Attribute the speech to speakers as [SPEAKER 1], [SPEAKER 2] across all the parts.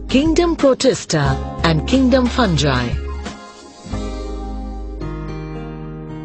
[SPEAKER 1] Kingdom Protista and Kingdom Fungi.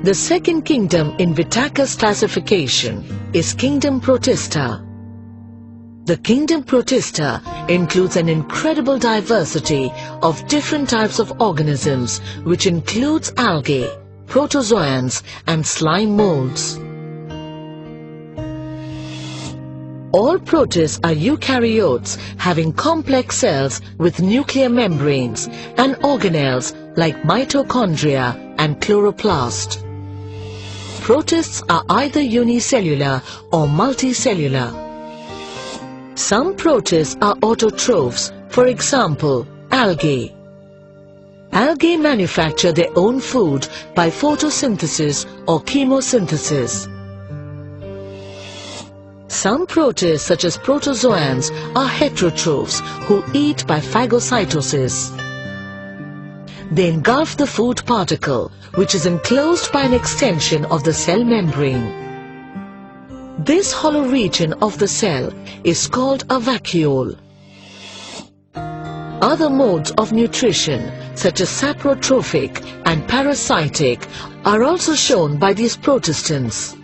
[SPEAKER 1] The second kingdom in Whittaker's classification is Kingdom Protista. The Kingdom Protista includes an incredible diversity of different types of organisms, which includes algae, protozoans and slime molds. All protists are eukaryotes having complex cells with nuclear membranes and organelles like mitochondria and chloroplast. Protists are either unicellular or multicellular. Some protists are autotrophs, for example, algae. Algae manufacture their own food by photosynthesis or chemosynthesis. Some protists, such as protozoans, are heterotrophs who eat by phagocytosis. They engulf the food particle, which is enclosed by an extension of the cell membrane. This hollow region of the cell is called a vacuole. Other modes of nutrition, such as saprotrophic and parasitic, are also shown by these protistants.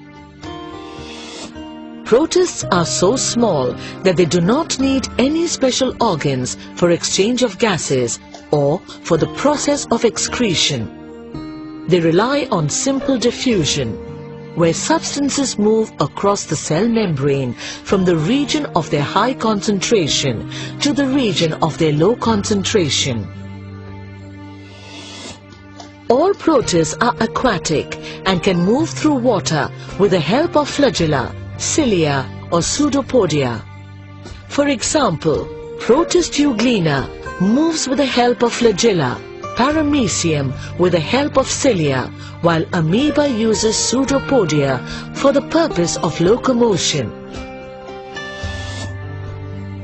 [SPEAKER 1] Protists are so small that they do not need any special organs for exchange of gases or for the process of excretion. They rely on simple diffusion, where substances move across the cell membrane from the region of their high concentration to the region of their low concentration. All protists are aquatic and can move through water with the help of flagella, cilia or pseudopodia. For example, Protist euglena moves with the help of flagella, paramecium with the help of cilia, while amoeba uses pseudopodia for the purpose of locomotion.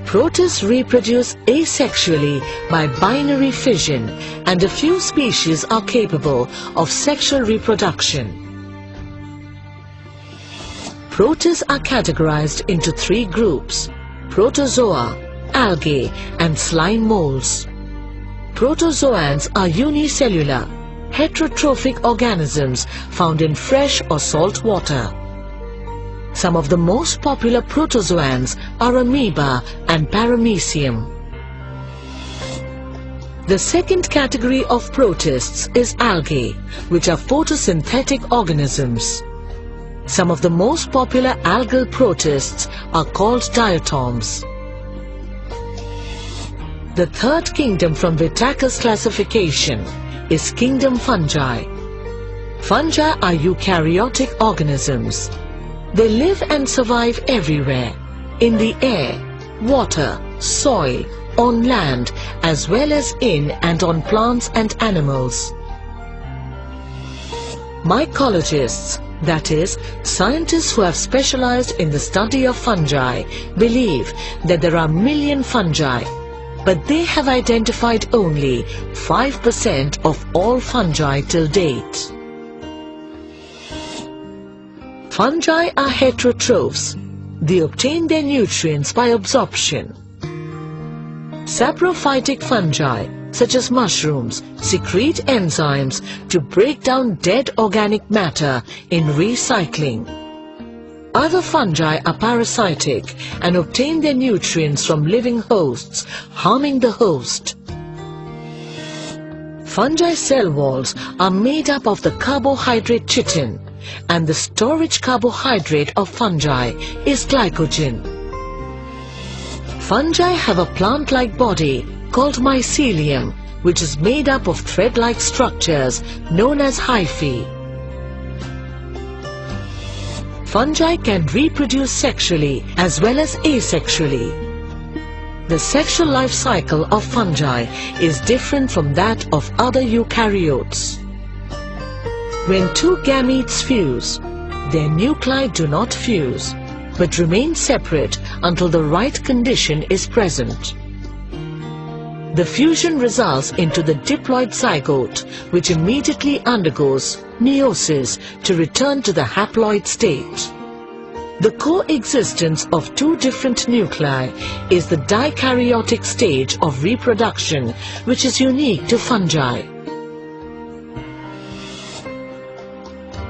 [SPEAKER 1] Protists reproduce asexually by binary fission, and a few species are capable of sexual reproduction. Protists are categorized into three groups: protozoa, algae and slime molds. Protozoans are unicellular, heterotrophic organisms found in fresh or salt water. Some of the most popular protozoans are amoeba and paramecium. The second category of protists is algae, which are photosynthetic organisms. Some of the most popular algal protists are called diatoms. The third kingdom from Whittaker's classification is Kingdom Fungi. Fungi are eukaryotic organisms. They live and survive everywhere, in the air, water, soil, on land, as well as in and on plants and animals. Mycologists, that is, scientists who have specialized in the study of fungi, believe that there are million fungi, but they have identified only 5% of all fungi till date. Fungi are heterotrophs. They obtain their nutrients by absorption. Saprophytic fungi, such as mushrooms, secrete enzymes to break down dead organic matter in recycling. Other fungi are parasitic and obtain their nutrients from living hosts, harming the host. Fungi cell walls are made up of the carbohydrate chitin, and the storage carbohydrate of fungi is glycogen. Fungi have a plant-like body called mycelium, which is made up of thread-like structures known as hyphae. Fungi can reproduce sexually as well as asexually. The sexual life cycle of fungi is different from that of other eukaryotes. When two gametes fuse, their nuclei do not fuse, but remain separate until the right condition is present. The fusion results into the diploid zygote, which immediately undergoes meiosis to return to the haploid state. The coexistence of two different nuclei is the dikaryotic stage of reproduction, which is unique to fungi.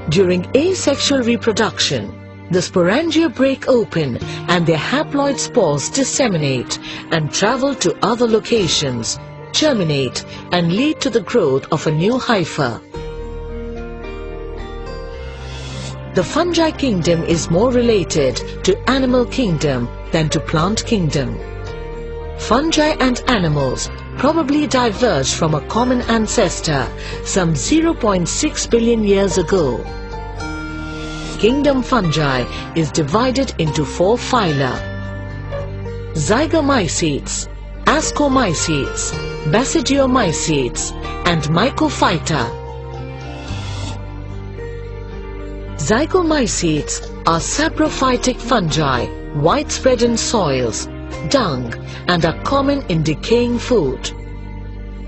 [SPEAKER 1] During asexual reproduction, the sporangia break open and their haploid spores disseminate and travel to other locations, germinate and lead to the growth of a new hypha. The fungi kingdom is more related to animal kingdom than to plant kingdom. Fungi and animals probably diverged from a common ancestor some 0.6 billion years ago. Kingdom fungi is divided into 4 phyla: Zygomycetes, Ascomycetes, Basidiomycetes and Mycophyta. Zygomycetes are saprophytic fungi, widespread in soils, dung and are common in decaying food.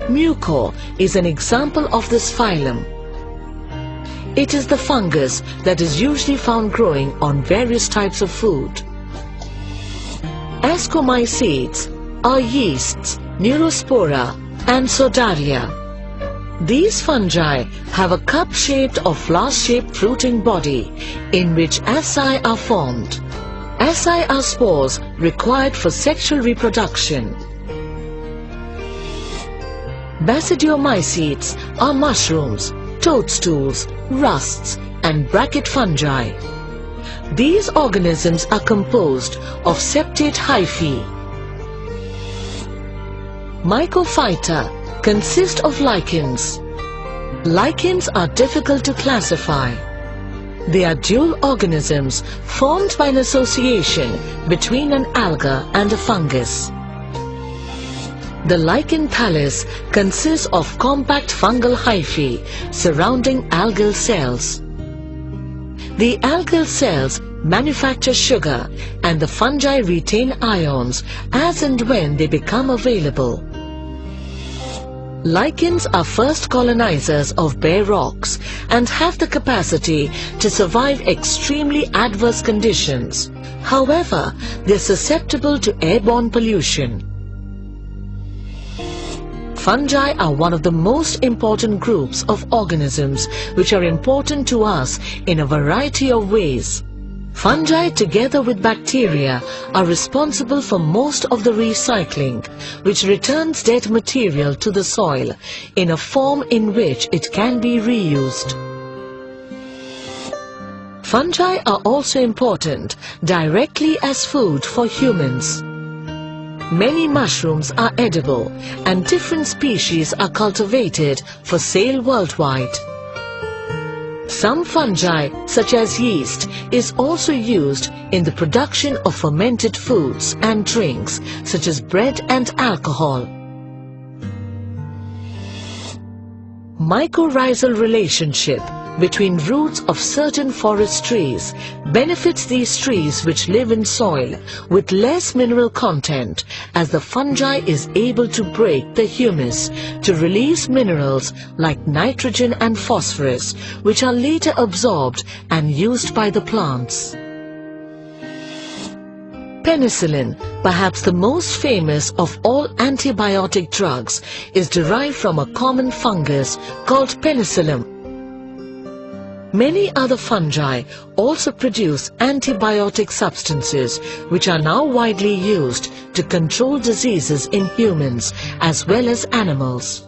[SPEAKER 1] Mucor is an example of this phylum. It is the fungus that is usually found growing on various types of food. Ascomycetes are yeasts, Neurospora and Sodaria. These fungi have a cup-shaped or flask-shaped fruiting body in which asci are formed. Asci are spores required for sexual reproduction. Basidiomycetes are mushrooms, toadstools, rusts and bracket fungi. These organisms are composed of septate hyphae. Mycophyta consist of lichens. Lichens are difficult to classify. They are dual organisms formed by an association between an alga and a fungus. The lichen thallus consists of compact fungal hyphae surrounding algal cells. The algal cells manufacture sugar and the fungi retain ions as and when they become available. Lichens are first colonizers of bare rocks and have the capacity to survive extremely adverse conditions. However, they are susceptible to airborne pollution. Fungi are one of the most important groups of organisms which are important to us in a variety of ways. Fungi, together with bacteria, are responsible for most of the recycling, which returns dead material to the soil in a form in which it can be reused. Fungi are also important directly as food for humans. Many mushrooms are edible and different species are cultivated for sale worldwide. Some fungi, such as yeast, is also used in the production of fermented foods and drinks, such as bread and alcohol. Mycorrhizal relationship between roots of certain forest trees benefits these trees which live in soil with less mineral content, as the fungi is able to break the humus to release minerals like nitrogen and phosphorus, which are later absorbed and used by the plants. Penicillin, perhaps the most famous of all antibiotic drugs, is derived from a common fungus called Penicillium. Many other fungi also produce antibiotic substances which are now widely used to control diseases in humans as well as animals.